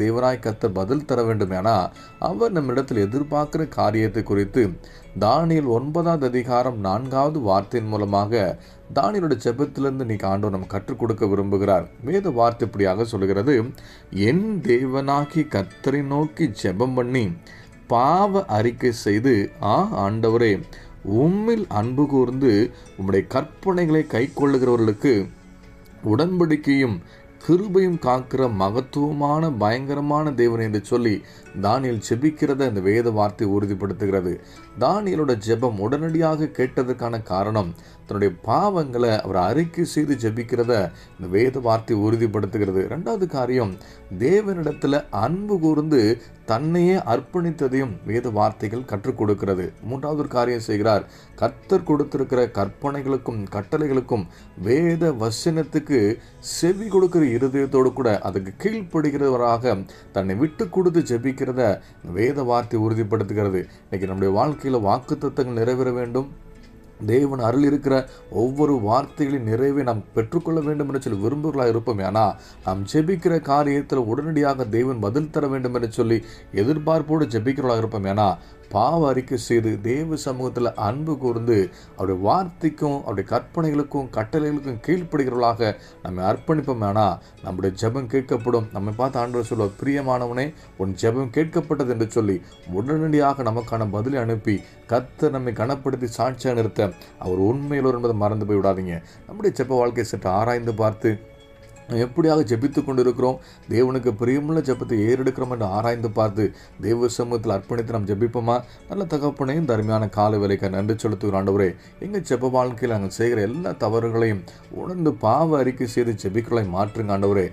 தேவனாய் கர்த்தர் பதில் தர வேண்டும். ஏன்னா அவர் நம்மிடத்தில் எதிர்பார்க்கிற காரியத்தை குறித்து தானியேல் 9ஆம் அதிகாரம் 4வது வார்த்தையின் மூலமாக தானியேலுடைய ஜெபத்திலிருந்து இன்னைக்கு ஆண்டவர் நம்ம கற்றுக் கொடுக்க விரும்புகிறார். வேத வார்த்தை இப்படியாக சொல்கிறது, என் தேவனாகி கர்த்தரை நோக்கி ஜெபம் பண்ணி பாவ அறிக்கை செய்து, ஆண்டவரே உம்மில் அன்பு கூர்ந்து உம்முடைய கற்பனைகளை கை கொள்ளுகிறவர்களுக்கு உடன்படிக்கையும் கிருபையும் காக்கிற மகத்துவமான பயங்கரமான தேவன் என்று சொல்லி தானியேல் ஜெபிக்கிறத இந்த வேத வார்த்தை உறுதிப்படுத்துகிறது. தானியேலோட ஜெபம் உடனடியாக கேட்டதற்கான காரணம் தன்னுடைய பாவங்களை அவர் அறிக்கை செய்து ஜெபிக்கிறத இந்த வேத வார்த்தை உறுதிப்படுத்துகிறது. இரண்டாவது காரியம், தேவனிடத்துல அன்பு கூர்ந்து தன்னையே அர்ப்பணித்ததையும் வேத வார்த்தைகள் கற்றுக் கொடுக்கிறது. மூன்றாவது காரியம் செய்கிறார், கர்த்தர் கொடுத்திருக்கிற கற்பனைகளுக்கும் கட்டளைகளுக்கும் வேத வசனத்துக்கு செவி கொடுக்கிற இருதயத்தோடு கூட அதுக்கு கீழ்ப்படுகிறவராக தன்னை விட்டு கொடுத்து ஜெபிக்கிறத வேத வார்த்தை உறுதிப்படுத்துகிறது. இன்னைக்கு நம்முடைய வாழ்க்கையில வாக்குத்தத்தங்கள் நிறைவேற வேண்டும், தேவன் அருள் இருக்கிற ஒவ்வொரு வார்த்தைகளின் நிறைவை நாம் பெற்றுக்கொள்ள வேண்டும் என்று சொல்லி விரும்புகளாக இருப்போம். ஆனால் நாம் ஜெபிக்கிற காரியத்தில் உடனடியாக தேவன் பதில் தர வேண்டும் என்று சொல்லி எதிர்பார்ப்போடு ஜெபிக்கிறவர்களாக இருப்போம். ஏன்னா பாவ அறிக்கை செய்து தேவ சமூகத்தில் அன்பு கூர்ந்து அவருடைய வார்த்தைக்கும் அவருடைய கற்பனைகளுக்கும் கட்டளைகளுக்கும் கீழ்ப்படுகிறவர்களாக நம்ம அர்ப்பணிப்போம். ஆனால் நம்முடைய ஜெபம் கேட்கப்படும். நம்மை பார்த்து ஆண்டவர் சொல்வார், பிரியமானவனே உன் ஜெபம் கேட்கப்பட்டது என்று சொல்லி உடனடியாக நமக்கான பதிலை அனுப்பி கர்த்தர் நம்மை கனப்படுத்தி சாட்சியாக நிறுத்த அவர் உண்மையிலோர் என்பதை மறந்து போய் விடாதீங்க. நம்முடைய ஜெப வாழ்க்கையை சற்று ஆராய்ந்து பார்த்து எப்படியாக ஜெபித்து கொண்டு இருக்கிறோம், தேவனுக்கு பிரியமுள்ள ஜெபத்தை ஏறெடுக்கிறோம் என்று ஆராய்ந்து பார்த்து தேவ சமூகத்தில் அர்ப்பணித்து நாம் ஜெபிப்போமா? நல்ல தகப்பனையும் தருமையான கால வேலைக்கு நன்றி செலுத்துகிற ஆண்டவரே, எங்கள் ஜெப வாழ்க்கையில் நாங்கள் செய்கிற எல்லா தவறுகளையும் உணர்ந்து பாவ அறிக்கை செய்து ஜெபிக்கலை மாற்றுங்க ஆண்டவரே.